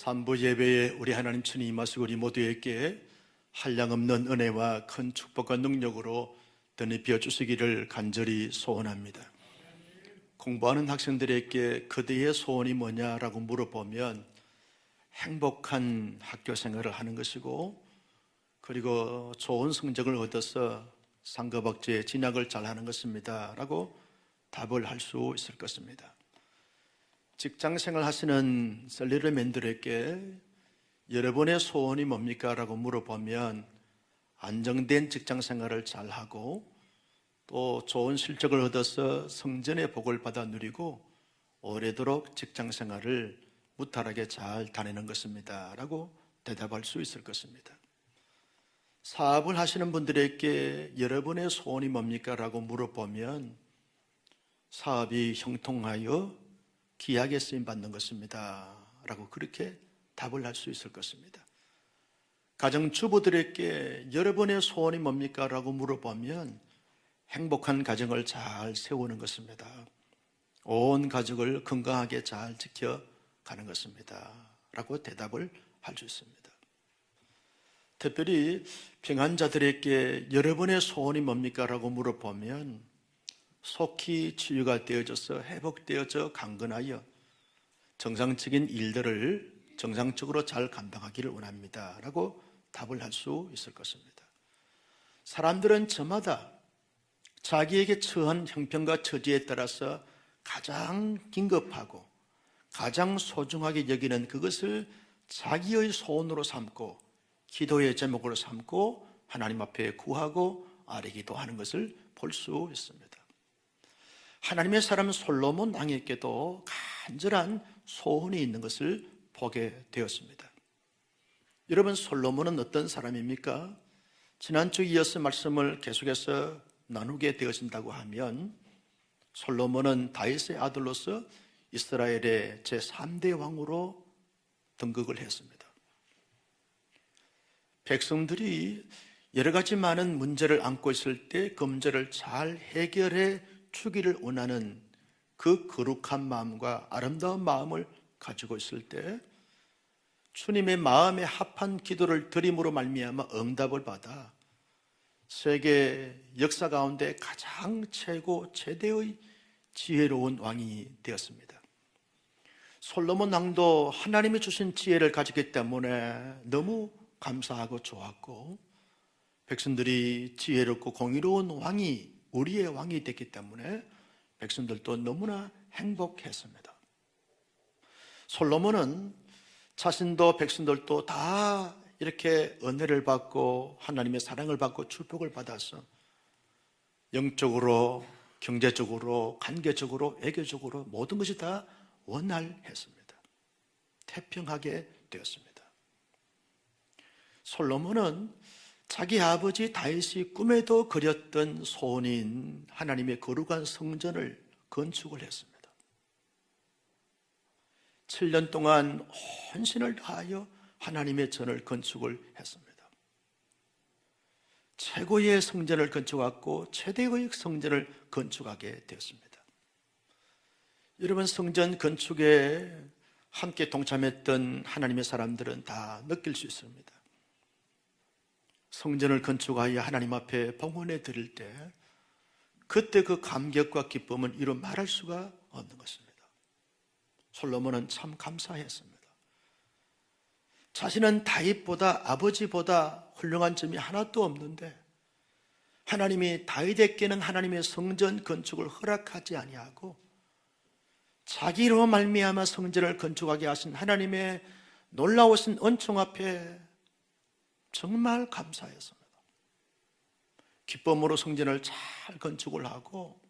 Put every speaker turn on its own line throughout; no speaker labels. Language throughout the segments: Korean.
삼부 예배에 우리 하나님 주님 임하시고 우리 모두에게 한량없는 은혜와 큰 축복과 능력으로 덧입혀 주시기를 간절히 소원합니다. 공부하는 학생들에게 그대의 소원이 뭐냐라고 물어보면 행복한 학교 생활을 하는 것이고, 그리고 좋은 성적을 얻어서 상급학제에 진학을 잘하는 것입니다 라고 답을 할 수 있을 것입니다. 직장생활 하시는 셀러리맨들에게 여러분의 소원이 뭡니까? 라고 물어보면 안정된 직장생활을 잘하고 또 좋은 실적을 얻어서 성전의 복을 받아 누리고 오래도록 직장생활을 무탈하게 잘 다니는 것입니다 라고 대답할 수 있을 것입니다. 사업을 하시는 분들에게 여러분의 소원이 뭡니까? 라고 물어보면 사업이 형통하여 기약에 쓰임받는 것입니다 라고 그렇게 답을 할 수 있을 것입니다. 가정주부들에게 여러분의 소원이 뭡니까? 라고 물어보면 행복한 가정을 잘 세우는 것입니다. 온 가족을 건강하게 잘 지켜가는 것입니다 라고 대답을 할 수 있습니다. 특별히 평안자들에게 여러분의 소원이 뭡니까? 라고 물어보면 속히 치유가 되어져서 회복되어져 강건하여 정상적인 일들을 정상적으로 잘 감당하기를 원합니다 라고 답을 할 수 있을 것입니다. 사람들은 저마다 자기에게 처한 형편과 처지에 따라서 가장 긴급하고 가장 소중하게 여기는 그것을 자기의 소원으로 삼고 기도의 제목으로 삼고 하나님 앞에 구하고 아뢰기도 하는 것을 볼 수 있습니다. 하나님의 사람 솔로몬 왕에게도 간절한 소원이 있는 것을 보게 되었습니다. 여러분, 솔로몬은 어떤 사람입니까? 지난주 이어서 말씀을 계속해서 나누게 되어진다고 하면 솔로몬은 다윗의 아들로서 이스라엘의 제3대 왕으로 등극을 했습니다. 백성들이 여러 가지 많은 문제를 안고 있을 때 그 문제를 잘 해결해 주기를 원하는 그 거룩한 마음과 아름다운 마음을 가지고 있을 때 주님의 마음에 합한 기도를 드림으로 말미암아 응답을 받아 세계 역사 가운데 가장 최대의 지혜로운 왕이 되었습니다. 솔로몬 왕도 하나님이 주신 지혜를 가지기 때문에 너무 감사하고 좋았고, 백성들이 지혜롭고 공의로운 왕이 우리의 왕이 됐기 때문에 백성들도 너무나 행복했습니다. 솔로몬은 자신도 백성들도 다 이렇게 은혜를 받고 하나님의 사랑을 받고 축복을 받아서 영적으로, 경제적으로, 관계적으로, 외교적으로 모든 것이 다 원활했습니다. 태평하게 되었습니다. 솔로몬은 자기 아버지 다윗이 꿈에도 그렸던 소원인 하나님의 거룩한 성전을 건축을 했습니다. 7년 동안 혼신을 다하여 하나님의 전을 건축을 했습니다. 최고의 성전을 건축하고 최대의 성전을 건축하게 되었습니다. 여러분, 성전 건축에 함께 동참했던 하나님의 사람들은 다 느낄 수 있습니다. 성전을 건축하여 하나님 앞에 봉헌해 드릴 때 그때 그 감격과 기쁨은 이루 말할 수가 없는 것입니다. 솔로몬은 참 감사했습니다. 자신은 다윗보다 아버지보다 훌륭한 점이 하나도 없는데 하나님이 다윗에게는 하나님의 성전 건축을 허락하지 아니하고 자기로 말미암아 성전을 건축하게 하신 하나님의 놀라우신 은총 앞에 정말 감사했습니다. 기쁨으로 성전을 잘 건축을 하고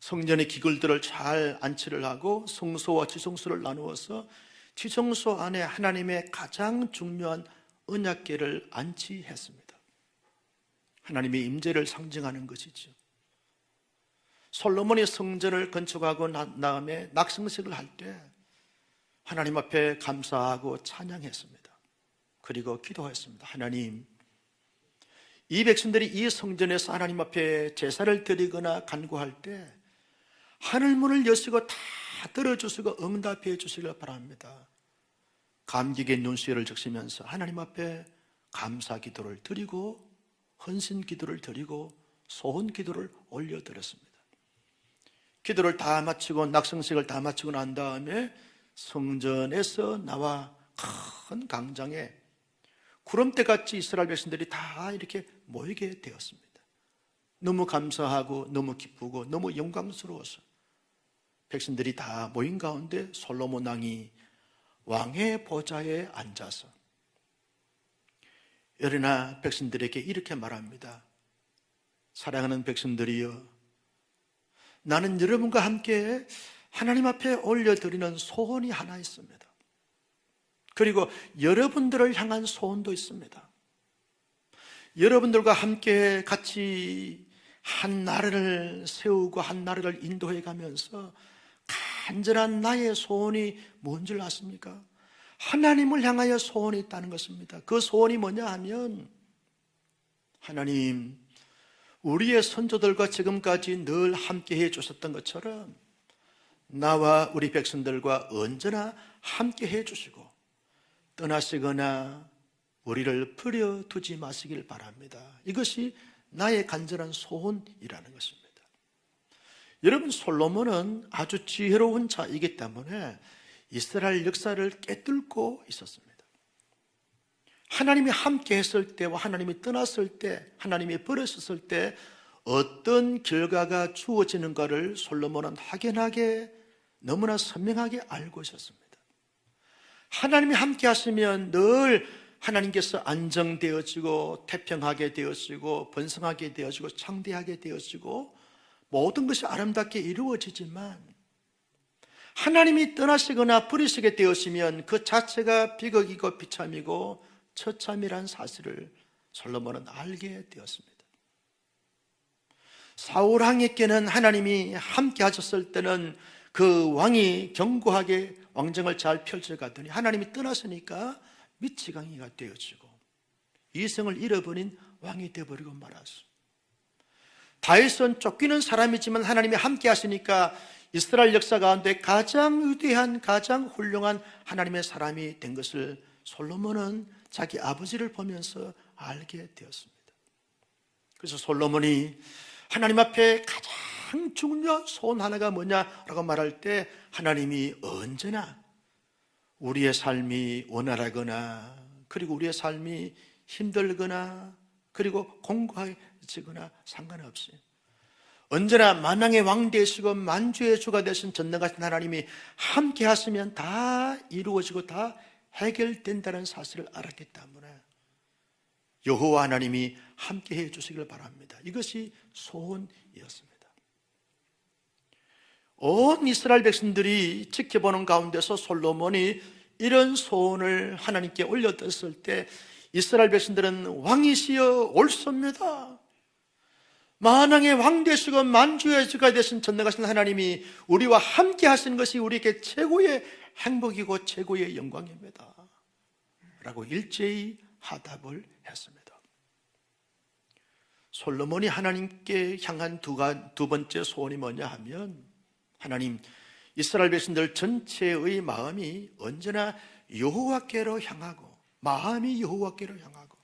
성전의 기글들을 잘 안치를 하고 성소와 지성소를 나누어서 지성소 안에 하나님의 가장 중요한 언약궤를 안치했습니다. 하나님의 임재를 상징하는 것이죠. 솔로몬이 성전을 건축하고 난 다음에 낙성식을 할 때 하나님 앞에 감사하고 찬양했습니다. 그리고 기도했습니다. 하나님, 이 백성들이 이 성전에서 하나님 앞에 제사를 드리거나 간구할 때 하늘문을 여시고 다 들어주시고 응답해 주시길 바랍니다. 감격의 눈시울을 적시면서 하나님 앞에 감사 기도를 드리고 헌신 기도를 드리고 소원 기도를 올려드렸습니다. 기도를 다 마치고 낙성식을 다 마치고 난 다음에 성전에서 나와 큰 광장에 구름대같이 이스라엘 백성들이 다 이렇게 모이게 되었습니다. 너무 감사하고 너무 기쁘고 너무 영광스러워서 백성들이 다 모인 가운데 솔로몬 왕이 왕의 보좌에 앉아서 여러나 백성들에게 이렇게 말합니다. 사랑하는 백성들이여, 나는 여러분과 함께 하나님 앞에 올려드리는 소원이 하나 있습니다. 그리고 여러분들을 향한 소원도 있습니다. 여러분들과 함께 같이 한 나라를 세우고 한 나라를 인도해 가면서 간절한 나의 소원이 뭔 줄 아십니까? 하나님을 향하여 소원이 있다는 것입니다. 그 소원이 뭐냐 하면, 하나님, 우리의 선조들과 지금까지 늘 함께 해 주셨던 것처럼 나와 우리 백성들과 언제나 함께 해 주시고 떠나시거나 우리를 버려두지 마시길 바랍니다. 이것이 나의 간절한 소원이라는 것입니다. 여러분, 솔로몬은 아주 지혜로운 자이기 때문에 이스라엘 역사를 꿰뚫고 있었습니다. 하나님이 함께 했을 때와 하나님이 떠났을 때, 하나님이 버렸을 때 어떤 결과가 주어지는가를 솔로몬은 확연하게 너무나 선명하게 알고 있었습니다. 하나님이 함께 하시면 늘 하나님께서 안정되어지고 태평하게 되어지고 번성하게 되어지고 창대하게 되어지고 모든 것이 아름답게 이루어지지만, 하나님이 떠나시거나 버리시게 되었으면 그 자체가 비극이고 비참이고 처참이란 사실을 솔로몬은 알게 되었습니다. 사울 왕에게는 하나님이 함께 하셨을 때는 그 왕이 견고하게 왕정을 잘 펼쳐가더니 하나님이 떠났으니까 미치광이가 되어지고 이성을 잃어버린 왕이 되어버리고 말았어. 다윗은 쫓기는 사람이지만 하나님이 함께 하시니까 이스라엘 역사 가운데 가장 위대한, 가장 훌륭한 하나님의 사람이 된 것을 솔로몬은 자기 아버지를 보면서 알게 되었습니다. 그래서 솔로몬이 하나님 앞에 가장 중요한 소원 하나가 뭐냐라고 말할 때, 하나님이 언제나 우리의 삶이 원활하거나 그리고 우리의 삶이 힘들거나 그리고 공고해지거나 상관없이 언제나 만왕의 왕 되시고 만주의 주가 되신 전능하신 하나님이 함께 하시면 다 이루어지고 다 해결된다는 사실을 알았기 때문에 여호와 하나님이 함께 해 주시길 바랍니다. 이것이 소원이었습니다. 온 이스라엘 백성들이 지켜보는 가운데서 솔로몬이 이런 소원을 하나님께 올려드렸을 때 이스라엘 백성들은 왕이시여 옳습니다. 만왕의 왕 되시고 만주의 주가 되신 전능하신 하나님이 우리와 함께 하시는 것이 우리에게 최고의 행복이고 최고의 영광입니다 라고 일제히 화답을 했습니다. 솔로몬이 하나님께 향한 두 번째 소원이 뭐냐 하면, 하나님, 이스라엘 백성들 전체의 마음이 언제나 여호와께로 향하고 마음이 여호와께로 향하고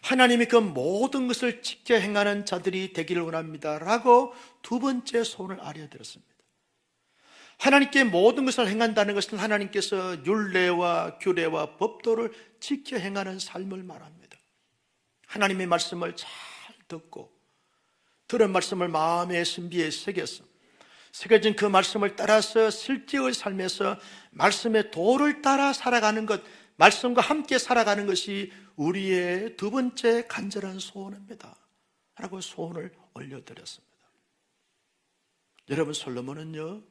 하나님이 그 모든 것을 지켜 행하는 자들이 되기를 원합니다 라고 두 번째 소원을 알려드렸습니다. 하나님께 모든 것을 행한다는 것은 하나님께서 율례와 규례와 법도를 지켜 행하는 삶을 말합니다. 하나님의 말씀을 잘 듣고 들은 말씀을 마음의 신비에 새겨진 그 말씀을 따라서 실제의 삶에서 말씀의 도를 따라 살아가는 것, 말씀과 함께 살아가는 것이 우리의 두 번째 간절한 소원입니다 라고 소원을 올려드렸습니다. 여러분, 솔로몬은요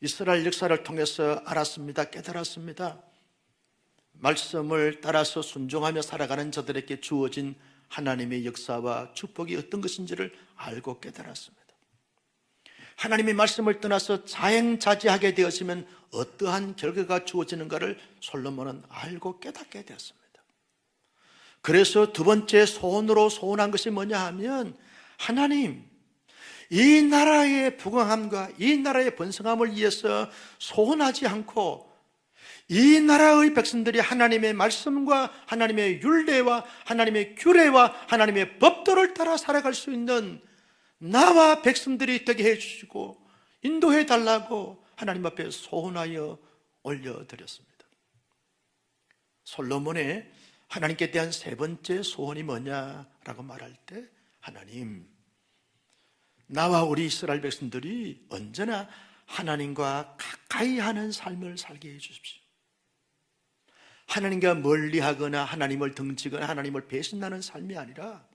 이스라엘 역사를 통해서 알았습니다. 깨달았습니다. 말씀을 따라서 순종하며 살아가는 자들에게 주어진 하나님의 역사와 축복이 어떤 것인지를 알고 깨달았습니다. 하나님의 말씀을 떠나서 자행자지하게 되었으면 어떠한 결과가 주어지는가를 솔로몬은 알고 깨닫게 되었습니다. 그래서 두 번째 소원으로 소원한 것이 뭐냐 하면, 하나님, 이 나라의 부강함과 이 나라의 번성함을 위해서 소원하지 않고 이 나라의 백성들이 하나님의 말씀과 하나님의 율례와 하나님의 규례와 하나님의 법도를 따라 살아갈 수 있는 나와 백성들이 되게 해주시고 인도해 달라고 하나님 앞에 소원하여 올려드렸습니다. 솔로몬의 하나님께 대한 세 번째 소원이 뭐냐라고 말할 때, 하나님, 나와 우리 이스라엘 백성들이 언제나 하나님과 가까이 하는 삶을 살게 해 주십시오. 하나님과 멀리하거나 하나님을 등지거나 하나님을 배신하는 삶이 아니라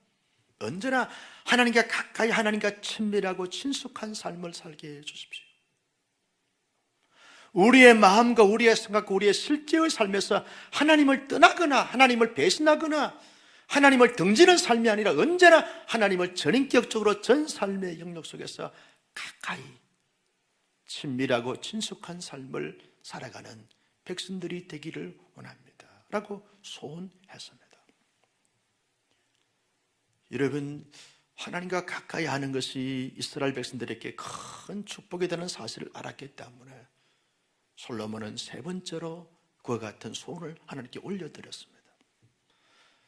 언제나 하나님과 가까이, 하나님과 친밀하고 친숙한 삶을 살게 해 주십시오. 우리의 마음과 우리의 생각과 우리의 실제의 삶에서 하나님을 떠나거나 하나님을 배신하거나 하나님을 등지는 삶이 아니라 언제나 하나님을 전인격적으로 전 삶의 영역 속에서 가까이 친밀하고 친숙한 삶을 살아가는 백성들이 되기를 원합니다 라고 소원했습니다. 여러분, 하나님과 가까이 하는 것이 이스라엘 백성들에게 큰 축복이 되는 사실을 알았기 때문에 솔로몬은 세 번째로 그와 같은 소원을 하나님께 올려드렸습니다.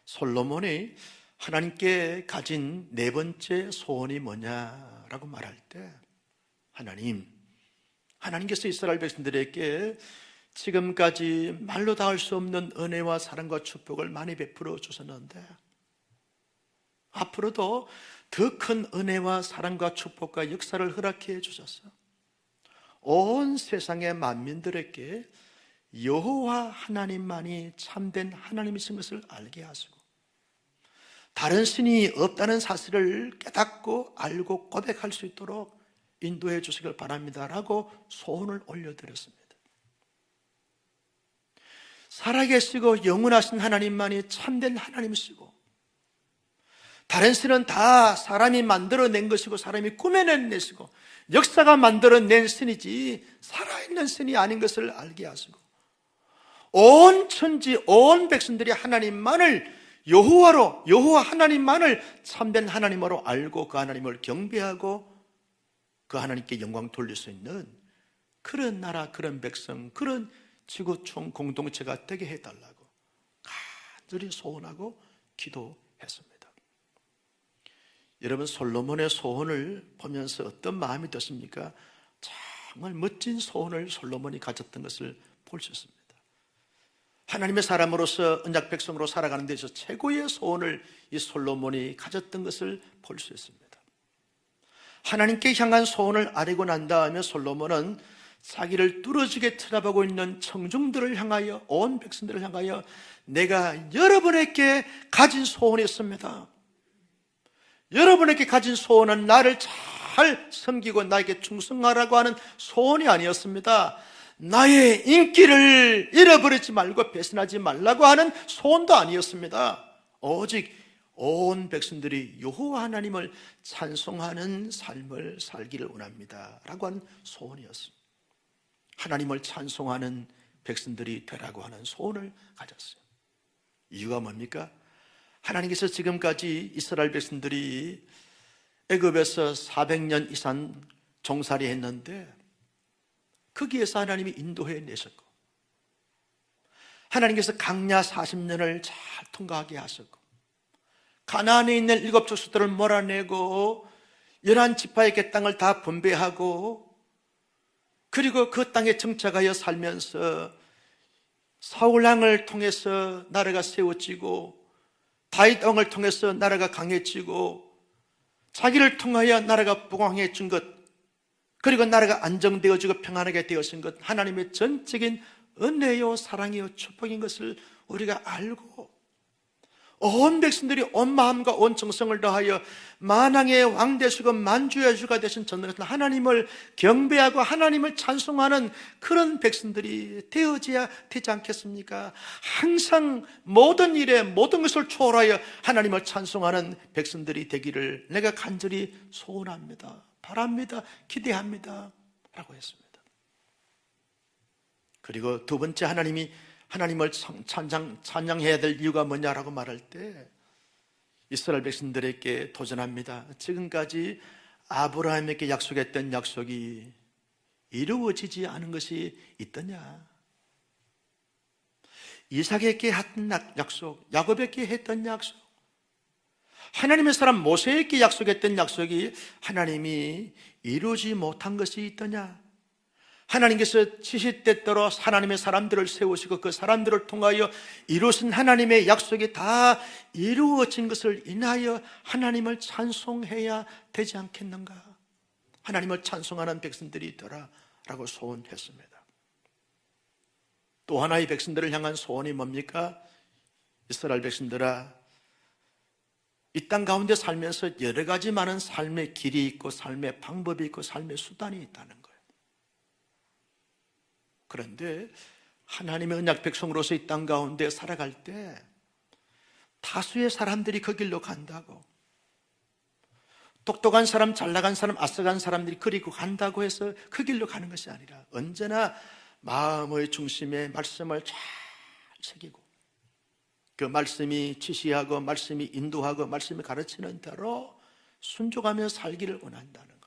솔로몬이 하나님께 가진 네 번째 소원이 뭐냐라고 말할 때, 하나님께서 이스라엘 백성들에게 지금까지 말로 다 할 수 없는 은혜와 사랑과 축복을 많이 베풀어 주셨는데 앞으로도 더 큰 은혜와 사랑과 축복과 역사를 허락해 주셔서 온 세상의 만민들에게 여호와 하나님만이 참된 하나님이신 것을 알게 하시고 다른 신이 없다는 사실을 깨닫고 알고 고백할 수 있도록 인도해 주시길 바랍니다 라고 소원을 올려드렸습니다. 살아계시고 영원하신 하나님만이 참된 하나님이시고 다른 신은 다 사람이 만들어낸 것이고 사람이 꾸며낸 것이고 역사가 만들어낸 신이지 살아있는 신이 아닌 것을 알게 하시고 온 천지 온 백성들이 하나님만을 여호와 하나님만을 참된 하나님으로 알고 그 하나님을 경배하고 그 하나님께 영광 돌릴 수 있는 그런 나라, 그런 백성, 그런 지구촌 공동체가 되게 해달라고 간절히 소원하고 기도했습니다. 여러분, 솔로몬의 소원을 보면서 어떤 마음이 드십니까? 정말 멋진 소원을 솔로몬이 가졌던 것을 볼 수 있습니다. 하나님의 사람으로서 언약 백성으로 살아가는 데서 최고의 소원을 이 솔로몬이 가졌던 것을 볼 수 있습니다. 하나님께 향한 소원을 아뢰고 난 다음에 솔로몬은 자기를 뚫어지게 쳐다보고 있는 청중들을 향하여, 온 백성들을 향하여 내가 여러분에게 가진 소원이 있습니다. 여러분에게 가진 소원은 나를 잘 섬기고 나에게 충성하라고 하는 소원이 아니었습니다. 나의 인기를 잃어버리지 말고 배신하지 말라고 하는 소원도 아니었습니다. 오직 온 백성들이 여호와 하나님을 찬송하는 삶을 살기를 원합니다 라고 하는 소원이었습니다. 하나님을 찬송하는 백성들이 되라고 하는 소원을 가졌어요. 이유가 뭡니까? 하나님께서 지금까지 이스라엘 백성들이 애굽에서 400년 이상 종살이 했는데 거기에서 하나님이 인도해 내셨고 하나님께서 광야 40년을 잘 통과하게 하셨고 가나안에 있는 7 족속들을 몰아내고 11지파의 그 땅을 다 분배하고 그리고 그 땅에 정착하여 살면서 사울왕을 통해서 나라가 세워지고 다윗 왕을 통해서 나라가 강해지고 자기를 통하여 나라가 부강해진 것 그리고 나라가 안정되어지고 평안하게 되어진 것 하나님의 전적인 은혜요 사랑이요 축복인 것을 우리가 알고 온 백성들이 온 마음과 온 정성을 다하여 만왕의 왕 되시고 만주의 주가 되신 전능하신 하나님을 경배하고 하나님을 찬송하는 그런 백성들이 되어져야 되지 않겠습니까? 항상 모든 일에 모든 것을 초월하여 하나님을 찬송하는 백성들이 되기를 내가 간절히 소원합니다, 바랍니다, 기대합니다 라고 했습니다. 그리고 두 번째 하나님을 찬양해야 될 이유가 뭐냐라고 말할 때 이스라엘 백성들에게 도전합니다. 지금까지 아브라함에게 약속했던 약속이 이루어지지 않은 것이 있더냐? 이삭에게 했던 약속, 야곱에게 했던 약속, 하나님의 사람 모세에게 약속했던 약속이 하나님이 이루지 못한 것이 있더냐? 하나님께서 70대 때로 하나님의 사람들을 세우시고 그 사람들을 통하여 이루신 하나님의 약속이 다 이루어진 것을 인하여 하나님을 찬송해야 되지 않겠는가? 하나님을 찬송하는 백성들이 있더라 라고 소원했습니다. 또 하나의 백성들을 향한 소원이 뭡니까? 이스라엘 백성들아, 이 땅 가운데 살면서 여러 가지 많은 삶의 길이 있고 삶의 방법이 있고 삶의 수단이 있다는 거예요. 그런데 하나님의 언약 백성으로서 이 땅 가운데 살아갈 때 다수의 사람들이 그 길로 간다고, 똑똑한 사람, 잘나간 사람, 앞서간 사람들이 그리고 간다고 해서 그 길로 가는 것이 아니라 언제나 마음의 중심에 말씀을 잘 새기고 그 말씀이 지시하고 말씀이 인도하고 말씀이 가르치는 대로 순종하며 살기를 원한다는 거예요.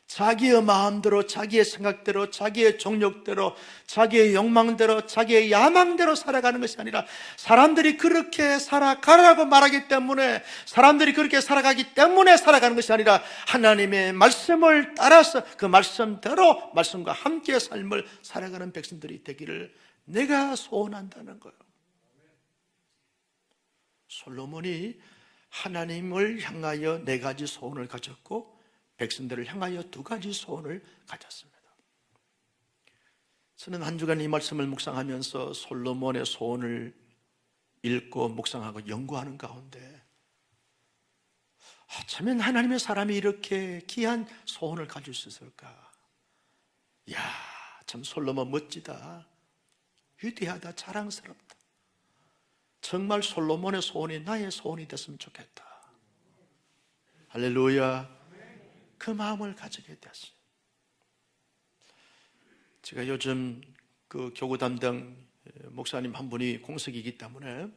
자기의 마음대로, 자기의 생각대로, 자기의 정욕대로, 자기의 욕망대로, 자기의 야망대로 살아가는 것이 아니라 사람들이 그렇게 살아가라고 말하기 때문에, 사람들이 그렇게 살아가기 때문에 살아가는 것이 아니라 하나님의 말씀을 따라서 그 말씀대로 말씀과 함께 삶을 살아가는 백성들이 되기를 내가 소원한다는 거예요. 솔로몬이 하나님을 향하여 4가지 소원을 가졌고 백성들을 향하여 2가지 소원을 가졌습니다. 저는 한 주간 이 말씀을 묵상하면서 솔로몬의 소원을 읽고 묵상하고 연구하는 가운데 어쩌면 하나님의 사람이 이렇게 귀한 소원을 가질 수 있을까? 이야, 참 솔로몬 멋지다, 위대하다, 자랑스럽다. 정말 솔로몬의 소원이 나의 소원이 됐으면 좋겠다. 할렐루야. 그 마음을 가지게 되었어요. 제가 요즘 그 교구 담당 목사님 한 분이 공석이기 때문에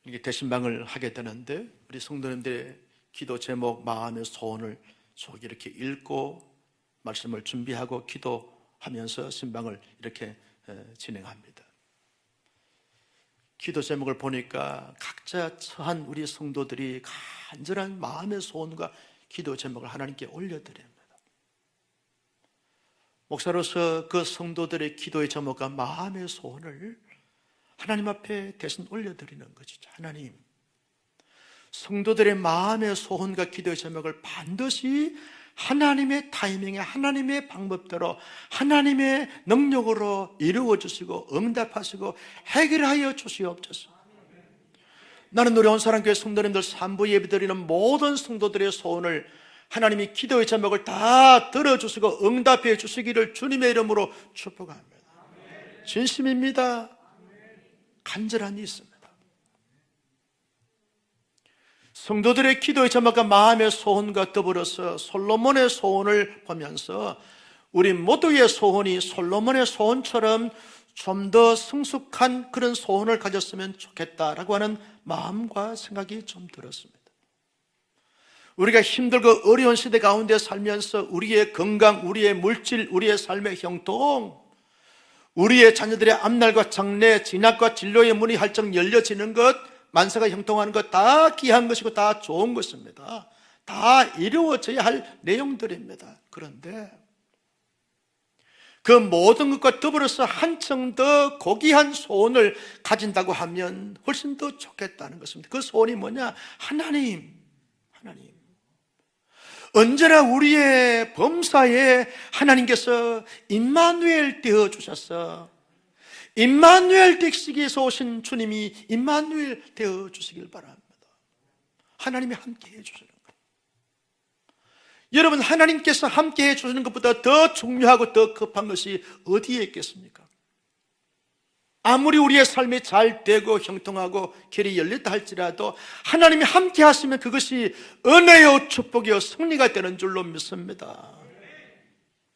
이게 대신방을 하게 되는데 우리 성도님들의 기도 제목, 마음의 소원을 쭉 이렇게 읽고 말씀을 준비하고 기도하면서 신방을 이렇게 진행합니다. 기도 제목을 보니까 각자 처한 우리 성도들이 간절한 마음의 소원과 기도 제목을 하나님께 올려드립니다. 목사로서 그 성도들의 기도의 제목과 마음의 소원을 하나님 앞에 대신 올려드리는 것이죠. 하나님, 성도들의 마음의 소원과 기도의 제목을 반드시 하나님의 타이밍에 하나님의 방법대로 하나님의 능력으로 이루어 주시고 응답하시고 해결하여 주시옵소서. 나는 우리 온사랑교회 성도님들 3부 예배드리는 모든 성도들의 소원을 하나님이 기도의 제목을 다 들어주시고 응답해 주시기를 주님의 이름으로 축복합니다. 진심입니다. 간절함이 있습니다. 성도들의 기도의 제목과 마음의 소원과 더불어서 솔로몬의 소원을 보면서 우리 모두의 소원이 솔로몬의 소원처럼 좀 더 성숙한 그런 소원을 가졌으면 좋겠다라고 하는 마음과 생각이 좀 들었습니다. 우리가 힘들고 어려운 시대 가운데 살면서 우리의 건강, 우리의 물질, 우리의 삶의 형통, 우리의 자녀들의 앞날과 장래, 진학과 진로의 문이 활짝 열려지는 것, 만사가 형통하는 것 다 귀한 것이고 다 좋은 것입니다. 다 이루어져야 할 내용들입니다. 그런데 그 모든 것과 더불어서 한층 더 고귀한 소원을 가진다고 하면 훨씬 더 좋겠다는 것입니다. 그 소원이 뭐냐? 하나님. 언제나 우리의 범사에 하나님께서 임마누엘 되어 주셔서 임마누엘 댁시기에서 오신 주님이 임마누엘 되어 주시길 바랍니다. 하나님이 함께 해주시는 거예요. 여러분, 하나님께서 함께 해주시는 것보다 더 중요하고 더 급한 것이 어디에 있겠습니까? 아무리 우리의 삶이 잘 되고 형통하고 길이 열렸다 할지라도 하나님이 함께 하시면 그것이 은혜요 축복이요 승리가 되는 줄로 믿습니다.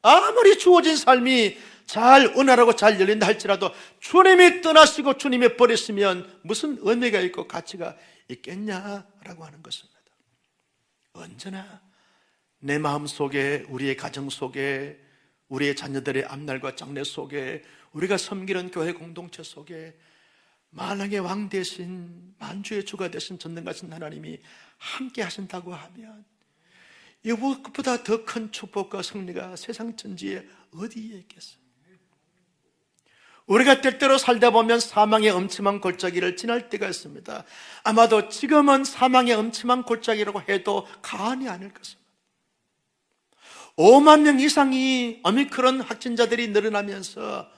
아무리 주어진 삶이 잘 은혜라고 잘 열린다 할지라도 주님이 떠나시고 주님이 버리시면 무슨 의미가 있고 가치가 있겠냐라고 하는 것입니다. 언제나 내 마음 속에, 우리의 가정 속에, 우리의 자녀들의 앞날과 장래 속에, 우리가 섬기는 교회 공동체 속에 만왕의 왕 되신, 만주의 주가 되신 전능하신 하나님이 함께 하신다고 하면 이것보다 더 큰 축복과 승리가 세상 천지에 어디에 있겠어요? 우리가 때때로 살다 보면 사망의 엄침한 골짜기를 지날 때가 있습니다. 아마도 지금은 사망의 엄침한 골짜기라고 해도 과언이 아닐 것입니다. 5만 명 이상이 오미크론 확진자들이 늘어나면서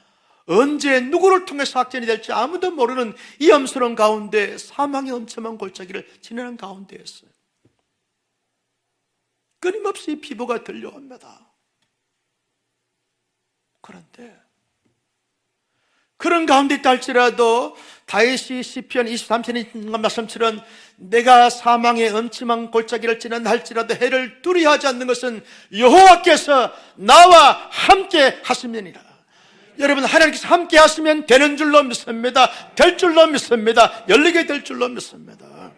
언제 누구를 통해서 확진이 될지 아무도 모르는 이 엄스러운 가운데 사망의 엄침한 골짜기를 지나는 가운데였어요. 끊임없이 비보가 들려옵니다. 그런데 그런 가운데 있다 할지라도 다윗이 시편 23편의 말씀처럼 내가 사망의 엄침한 골짜기를 지난다 할지라도 해를 두려워하지 않는 것은 여호와께서 나와 함께 하심이니라. 여러분, 하나님께서 함께 하시면 되는 줄로 믿습니다. 될 줄로 믿습니다. 열리게 될 줄로 믿습니다.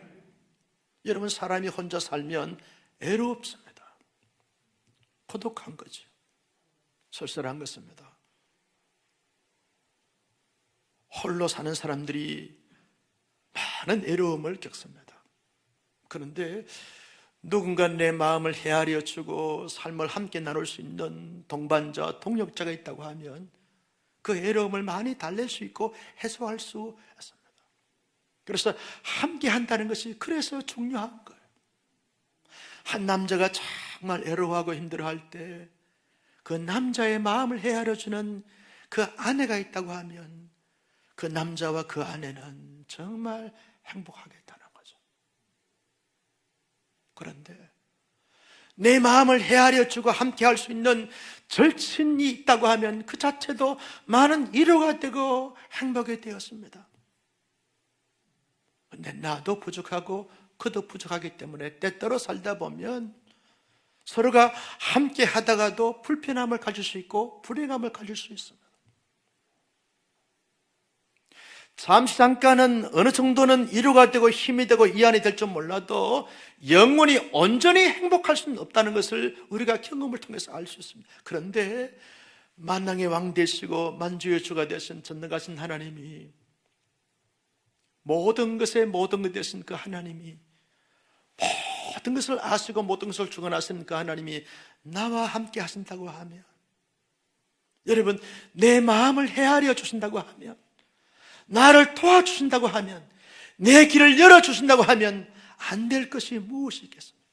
여러분, 사람이 혼자 살면 애롭습니다. 고독한 거죠. 쓸쓸한 것입니다. 홀로 사는 사람들이 많은 애로움을 겪습니다. 그런데 누군가 내 마음을 헤아려 주고 삶을 함께 나눌 수 있는 동반자, 동역자가 있다고 하면 그 애로움을 많이 달랠 수 있고 해소할 수 있습니다. 그래서 함께 한다는 것이 그래서 중요한 거예요. 한 남자가 정말 애로워하고 힘들어할 때 그 남자의 마음을 헤아려 주는 그 아내가 있다고 하면 그 남자와 그 아내는 정말 행복하겠다는 거죠. 그런데 내 마음을 헤아려 주고 함께 할 수 있는 절친이 있다고 하면 그 자체도 많은 위로가 되고 행복이 되었습니다. 그런데 나도 부족하고 그도 부족하기 때문에 때때로 살다 보면 서로가 함께 하다가도 불편함을 가질 수 있고 불행함을 가질 수 있습니다. 잠시 잠깐은 어느 정도는 위로가 되고 힘이 되고 이안이 될 줄 몰라도 영원히 온전히 행복할 수는 없다는 것을 우리가 경험을 통해서 알 수 있습니다. 그런데 만왕의 왕 되시고 만주의 주가 되신 전능하신 하나님이, 모든 것에 모든 것 되신 그 하나님이, 모든 것을 아시고 모든 것을 주관하시는 그 하나님이 나와 함께 하신다고 하면, 여러분, 내 마음을 헤아려 주신다고 하면, 나를 도와주신다고 하면, 내 길을 열어주신다고 하면 안 될 것이 무엇이 있겠습니까?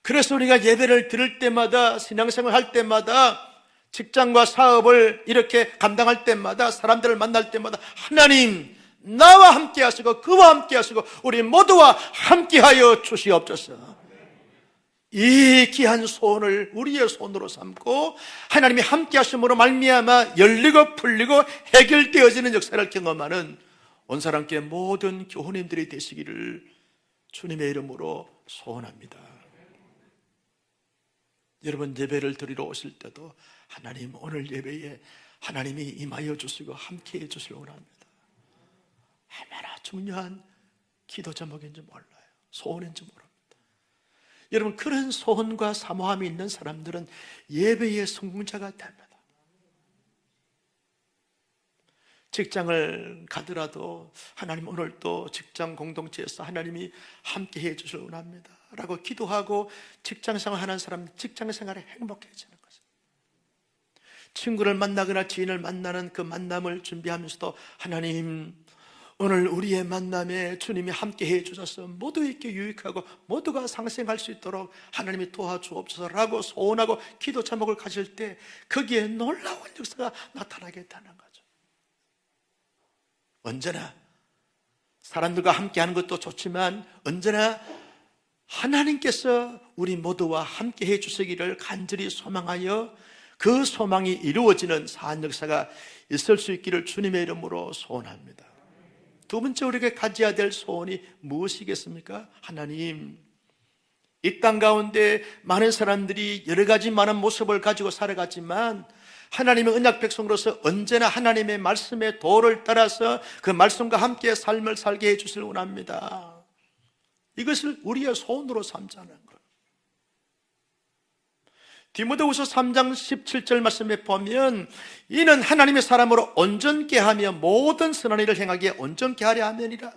그래서 우리가 예배를 드릴 때마다, 신앙생활 할 때마다, 직장과 사업을 이렇게 감당할 때마다, 사람들을 만날 때마다 하나님 나와 함께 하시고 그와 함께 하시고 우리 모두와 함께 하여 주시옵소서. 이 귀한 소원을 우리의 손으로 삼고 하나님이 함께 하심으로 말미암아 열리고 풀리고 해결되어지는 역사를 경험하는 온 사람께 모든 교우님들이 되시기를 주님의 이름으로 소원합니다. 여러분, 예배를 드리러 오실 때도 하나님, 오늘 예배에 하나님이 임하여 주시고 함께 해 주시길 원합니다. 얼마나 중요한 기도 제목인지 몰라요. 소원인지 모릅니다. 여러분, 그런 소원과 사모함이 있는 사람들은 예배의 성공자가 됩니다. 직장을 가더라도 하나님, 오늘 또 직장 공동체에서 하나님이 함께 해 주시길 원합니다 라고 기도하고 직장생활 하는 사람, 직장생활에 행복해지는 거죠. 친구를 만나거나 지인을 만나는 그 만남을 준비하면서도 하나님, 오늘 우리의 만남에 주님이 함께 해 주셔서 모두에게 유익하고 모두가 상생할 수 있도록 하나님이 도와주옵소서라고 소원하고 기도 제목을 가질 때 거기에 놀라운 역사가 나타나겠다는 거죠. 언제나 사람들과 함께 하는 것도 좋지만 언제나 하나님께서 우리 모두와 함께 해 주시기를 간절히 소망하여 그 소망이 이루어지는 사안 역사가 있을 수 있기를 주님의 이름으로 소원합니다. 두 번째, 우리가 가져야 될 소원이 무엇이겠습니까? 하나님, 이 땅 가운데 많은 사람들이 여러 가지 많은 모습을 가지고 살아갔지만 하나님의 언약 백성으로서 언제나 하나님의 말씀의 도를 따라서 그 말씀과 함께 삶을 살게 해주시길 원합니다. 이것을 우리의 소원으로 삼자는 거예요. 디모데후서 3장 17절 말씀에 보면 이는 하나님의 사람으로 온전케 하며 모든 선한 일을 행하기에 온전케 하려 함이니라.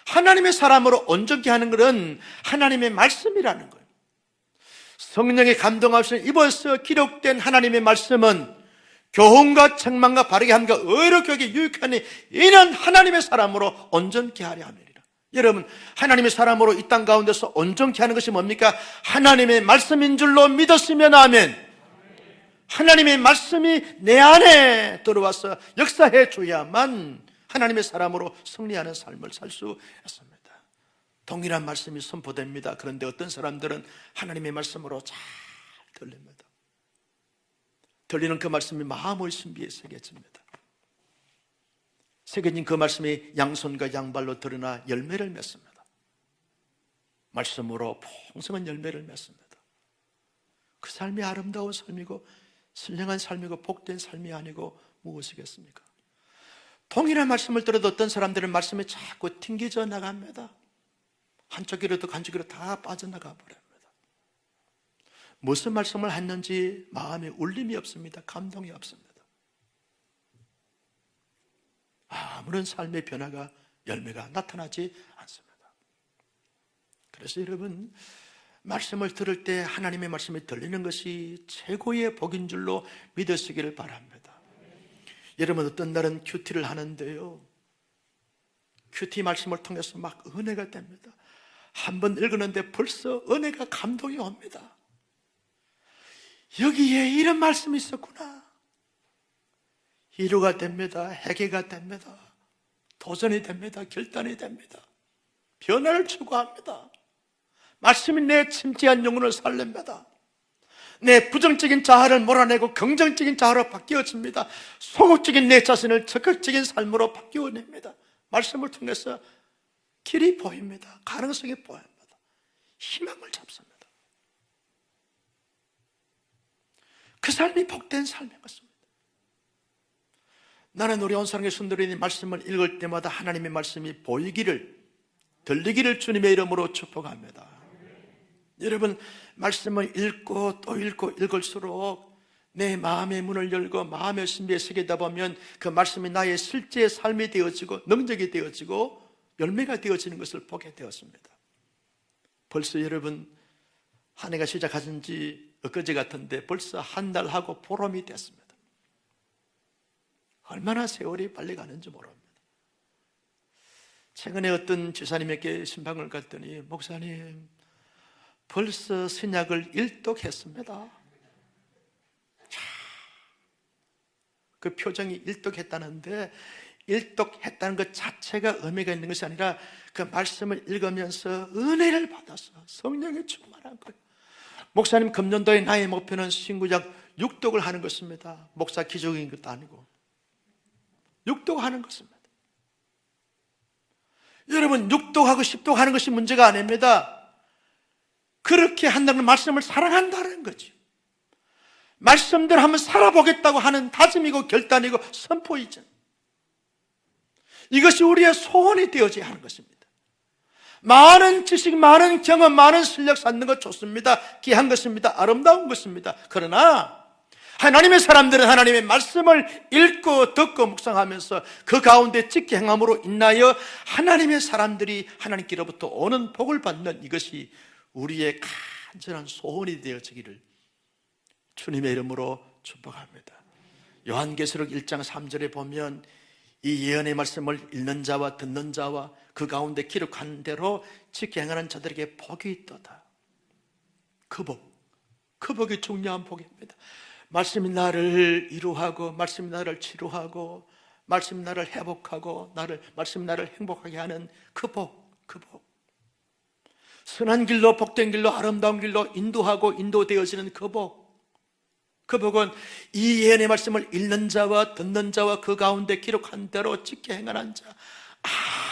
하나님의 사람으로 온전케 하는 것은 하나님의 말씀이라는 거예요. 성령의 감동 없이 입어서 기록된 하나님의 말씀은 교훈과 책망과 바르게 함과 의롭게 하기 유익하니 이는 하나님의 사람으로 온전케 하려 함이니라. 여러분, 하나님의 사람으로 이 땅 가운데서 온전케 하는 것이 뭡니까? 하나님의 말씀인 줄로 믿었으면 아멘. 하나님의 말씀이 내 안에 들어와서 역사해 줘야만 하나님의 사람으로 승리하는 삶을 살 수 있습니다. 동일한 말씀이 선포됩니다. 그런데 어떤 사람들은 하나님의 말씀으로 잘 들립니다. 들리는 그 말씀이 마음의 신비에 새겨집니다. 새겨진 그 말씀이 양손과 양발로 드러나 열매를 맺습니다. 말씀으로 풍성한 열매를 맺습니다. 그 삶이 아름다운 삶이고 선량한 삶이고 복된 삶이 아니고 무엇이겠습니까? 동일한 말씀을 들어도 어떤 사람들은 말씀이 자꾸 튕겨져 나갑니다. 한쪽 귀로도 한쪽 귀로 다 빠져나가 버립니다. 무슨 말씀을 했는지 마음에 울림이 없습니다. 감동이 없습니다. 아무런 삶의 변화가 열매가 나타나지 않습니다. 그래서 여러분, 말씀을 들을 때 하나님의 말씀이 들리는 것이 최고의 복인 줄로 믿으시기를 바랍니다. 여러분, 어떤 날은 큐티를 하는데요, 큐티 말씀을 통해서 막 은혜가 됩니다. 한번 읽었는데 벌써 은혜가 감동이 옵니다. 여기에 이런 말씀이 있었구나. 위로가 됩니다. 회개가 됩니다. 도전이 됩니다. 결단이 됩니다. 변화를 추구합니다. 말씀이 내 침체한 영혼을 살립니다. 내 부정적인 자아를 몰아내고 긍정적인 자아로 바뀌어집니다. 소극적인 내 자신을 적극적인 삶으로 바뀌어냅니다. 말씀을 통해서 길이 보입니다. 가능성이 보입니다. 희망을 잡습니다. 그 삶이 복된 삶인 것입니다. 나는 우리 온상의 순들이 말씀을 읽을 때마다 하나님의 말씀이 보이기를, 들리기를 주님의 이름으로 축복합니다. 여러분, 말씀을 읽고 또 읽고 읽을수록 내 마음의 문을 열고 마음의 신비에 새기다 보면 그 말씀이 나의 실제 삶이 되어지고 능력이 되어지고 열매가 되어지는 것을 보게 되었습니다. 벌써 여러분, 한 해가 시작하신 지 엊그제 같은데 벌써 한 달하고 보름이 됐습니다. 얼마나 세월이 빨리 가는지 모릅니다. 최근에 어떤 지사님에게 신방을 갔더니, 목사님, 벌써 신약을 일독했습니다. 그 표정이 일독했다는데, 일독했다는 것 자체가 의미가 있는 것이 아니라 그 말씀을 읽으면서 은혜를 받아서 성령에 충만한 거예요. 목사님, 금년도의 나의 목표는 신구약 6독을 하는 것입니다. 목사 기적인 것도 아니고 6독 하는 것입니다. 여러분, 6독하고 10독 하는 것이 문제가 아닙니다. 그렇게 한다는 말씀을 사랑한다는 거죠. 말씀대로 한번 살아보겠다고 하는 다짐이고 결단이고 선포이죠. 이것이 우리의 소원이 되어져야 하는 것입니다. 많은 지식, 많은 경험, 많은 실력 쌓는 것 좋습니다. 귀한 것입니다. 아름다운 것입니다. 그러나 하나님의 사람들은 하나님의 말씀을 읽고 듣고 묵상하면서 그 가운데 지켜 행함으로 인하여 하나님의 사람들이 하나님께로부터 오는 복을 받는 이것이 우리의 간절한 소원이 되어지기를 주님의 이름으로 축복합니다. 요한계시록 1장 3절에 보면 이 예언의 말씀을 읽는 자와 듣는 자와 그 가운데 기록한 대로 지켜 행하는 자들에게 복이 있도다. 그 복이 중요한 복입니다. 말씀이 나를 위로하고, 말씀이 나를 치료하고, 말씀이 나를 회복하고, 말씀이 나를 행복하게 하는 그 복. 선한 길로, 복된 길로, 아름다운 길로 인도하고 인도되어지는 그 복. 그 복은 이 예언의 말씀을 읽는 자와 듣는 자와 그 가운데 기록한 대로 지켜 행하는 자.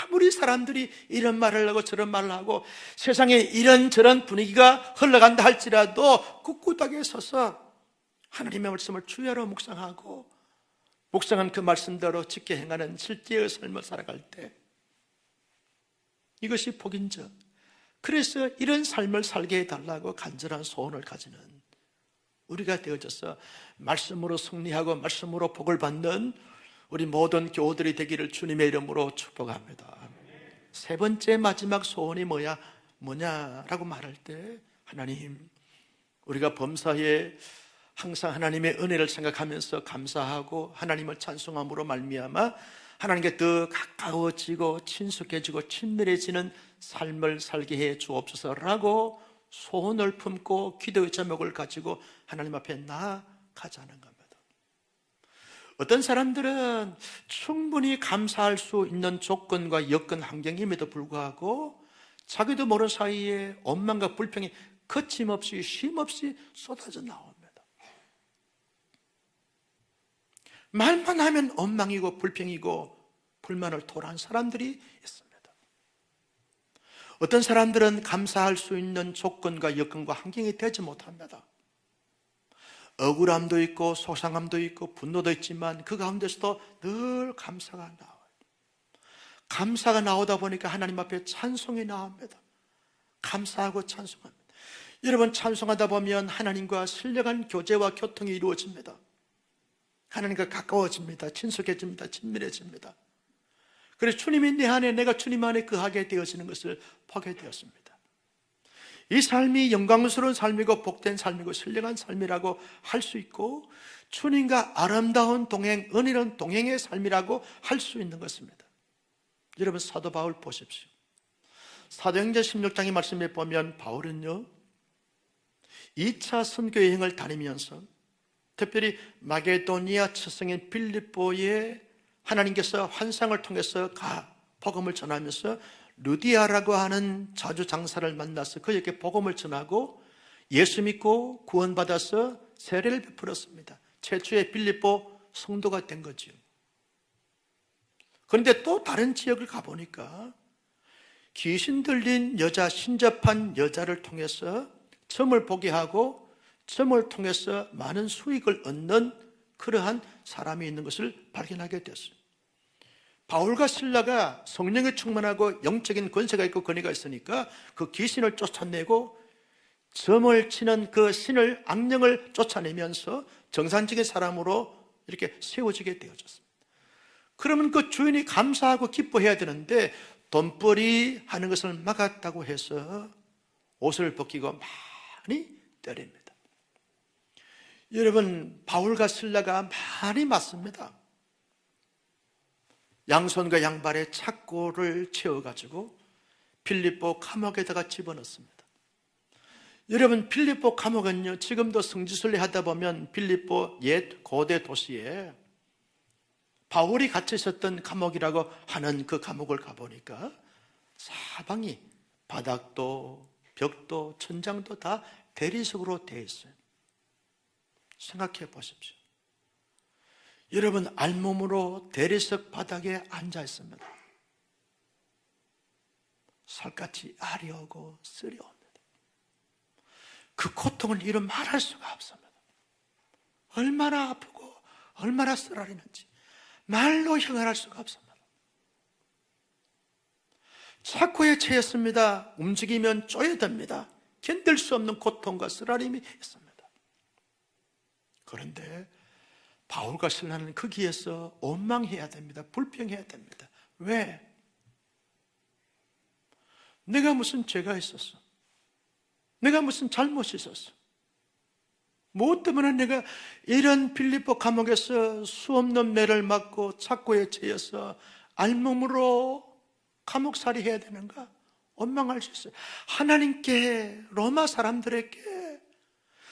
아무리 사람들이 이런 말을 하고 저런 말을 하고 세상에 이런저런 분위기가 흘러간다 할지라도 꿋꿋하게 서서 하나님의 말씀을 주야로 묵상하고 묵상한 그 말씀대로 지켜 행하는 실제의 삶을 살아갈 때 이것이 복인즉, 그래서 이런 삶을 살게 해달라고 간절한 소원을 가지는 우리가 되어져서 말씀으로 승리하고 말씀으로 복을 받는 우리 모든 교우들이 되기를 주님의 이름으로 축복합니다. 세 번째 마지막 소원이 뭐냐라고 말할 때, 하나님, 우리가 범사에 항상 하나님의 은혜를 생각하면서 감사하고 하나님을 찬송함으로 말미암아 하나님께 더 가까워지고 친숙해지고 친밀해지는 삶을 살게 해 주옵소서라고 소원을 품고 기도의 제목을 가지고 하나님 앞에 나아가자는 겁니다. 어떤 사람들은 충분히 감사할 수 있는 조건과 여건 환경임에도 불구하고 자기도 모르는 사이에 원망과 불평이 거침없이 쉼없이 쏟아져 나옵니다. 말만 하면 원망이고 불평이고 불만을 토로한 사람들이 있습니다. 어떤 사람들은 감사할 수 있는 조건과 여건과 환경이 되지 못합니다. 억울함도 있고 소상함도 있고 분노도 있지만 그 가운데서도 늘 감사가 나와요. 감사가 나오다 보니까 하나님 앞에 찬송이 나옵니다. 감사하고 찬송합니다. 여러분, 찬송하다 보면 하나님과 신령한 교제와 교통이 이루어집니다. 하나님과 가까워집니다. 친숙해집니다. 친밀해집니다. 그래서 주님이 내 안에, 내가 주님 안에 거하게 되어지는 것을 보게 되었습니다. 이 삶이 영광스러운 삶이고 복된 삶이고 신령한 삶이라고 할 수 있고, 주님과 아름다운 동행, 은혜로운 동행의 삶이라고 할 수 있는 것입니다. 여러분, 사도 바울 보십시오. 사도행전 16장의 말씀에 보면 바울은요, 2차 선교 여행을 다니면서 특별히 마게도니아 처성인 빌립보에 하나님께서 환상을 통해서 복음을 전하면서 루디아라고 하는 자주 장사를 만나서 그에게 복음을 전하고 예수 믿고 구원받아서 세례를 베풀었습니다. 최초의 빌립보 성도가 된 거죠. 그런데 또 다른 지역을 가보니까 귀신 들린 여자, 신접한 여자를 통해서 점을 보게 하고 점을 통해서 많은 수익을 얻는 그러한 사람이 있는 것을 발견하게 됐어요. 바울과 실라가 성령에 충만하고 영적인 권세가 있고 권위가 있으니까 그 귀신을 쫓아내고 점을 치는 그 신을, 악령을 쫓아내면서 정상적인 사람으로 이렇게 세워지게 되어졌습니다. 그러면 그 주인이 감사하고 기뻐해야 되는데 돈벌이 하는 것을 막았다고 해서 옷을 벗기고 많이 때립니다. 여러분, 바울과 실라가 많이 맞습니다. 양손과 양발에 착고를 채워가지고 빌립보 감옥에다가 집어넣습니다. 여러분, 빌립보 감옥은요, 지금도 성지순례 하다 보면 빌립보 옛 고대 도시에 바울이 갇혀 있었던 감옥이라고 하는 그 감옥을 가보니까 사방이 바닥도 벽도 천장도 다 대리석으로 되어 있어요. 생각해 보십시오. 여러분, 알몸으로 대리석 바닥에 앉아 있습니다. 살갗이 아려오고 쓰려옵니다. 그 고통을 이루 말할 수가 없습니다. 얼마나 아프고 얼마나 쓰라리는지 말로 형언할 수가 없습니다. 착고에 처했습니다. 움직이면 쪼여듭니다. 견딜 수 없는 고통과 쓰라림이 있습니다. 그런데 바울과 실라는 거기에서 원망해야 됩니다. 불평해야 됩니다. 왜? 내가 무슨 죄가 있었어? 내가 무슨 잘못이 있었어? 무엇 때문에 내가 이런 빌립보 감옥에서 수없는 매를 맞고 착고에 처해서 알몸으로 감옥살이 해야 되는가? 원망할 수 있어요. 하나님께, 로마 사람들에게,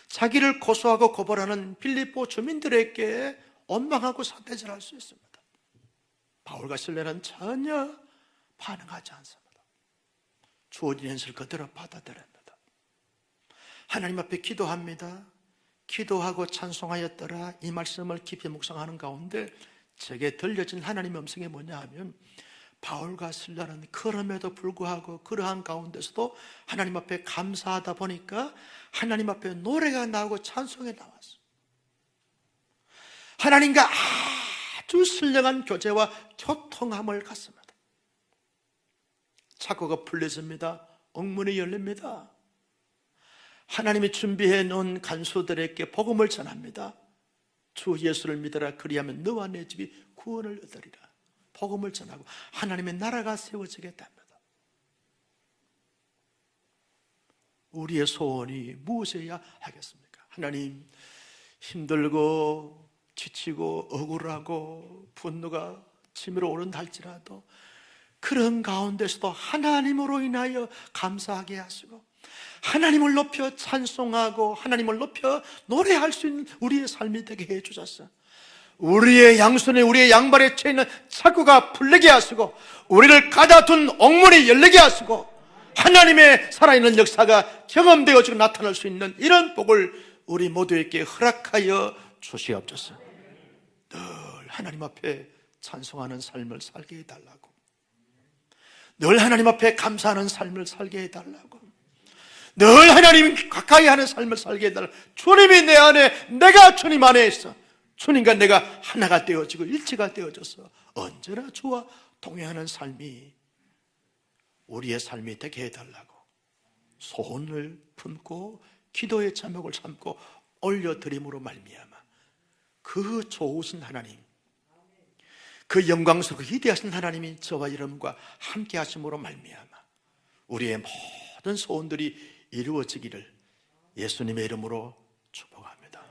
자기를 고소하고 고발하는 빌립보 주민들에게 원망하고 사대질할 수 있습니다. 바울과 실라는 전혀 반응하지 않습니다. 주어진 현실을 그대로 받아들입니다. 하나님 앞에 기도합니다. 기도하고 찬송하였더라, 이 말씀을 깊이 묵상하는 가운데 제게 들려진 하나님의 음성이 뭐냐 하면, 바울과 실라는 그럼에도 불구하고 그러한 가운데서도 하나님 앞에 감사하다 보니까 하나님 앞에 노래가 나오고 찬송이 나왔어요. 하나님과 아주 신령한 교제와 교통함을 갖습니다. 착고가 풀려집니다. 옥문이 열립니다. 하나님이 준비해 놓은 간수들에게 복음을 전합니다. 주 예수를 믿어라, 그리하면 너와 내 집이 구원을 얻으리라. 복음을 전하고 하나님의 나라가 세워지겠답니다. 우리의 소원이 무엇이어야 하겠습니까? 하나님, 힘들고 지치고 억울하고 분노가 치밀어 오른다 할지라도 그런 가운데서도 하나님으로 인하여 감사하게 하시고 하나님을 높여 찬송하고 하나님을 높여 노래할 수 있는 우리의 삶이 되게 해 주셨어. 우리의 양손에 우리의 양발에 채있는 착구가 풀리게 하시고 우리를 가다둔 옥문이 열리게 하시고 하나님의 살아있는 역사가 경험되어지고 나타날 수 있는 이런 복을 우리 모두에게 허락하여 주시옵소서. 늘 하나님 앞에 찬송하는 삶을 살게 해달라고, 늘 하나님 앞에 감사하는 삶을 살게 해달라고, 늘 하나님 가까이 하는 삶을 살게 해달라고. 주님이 내 안에, 내가 주님 안에 있어. 주님과 내가 하나가 되어지고 일치가 되어져서 언제나 주와 동행하는 삶이 우리의 삶이 되게 해달라고 소원을 품고 기도의 제목을 삼고 올려드림으로 말미암아 그 좋으신 하나님, 그 영광스럽고 위대하신 하나님이 저와 여러분과 함께 하심으로 말미암아 우리의 모든 소원들이 이루어지기를 예수님의 이름으로 축복합니다.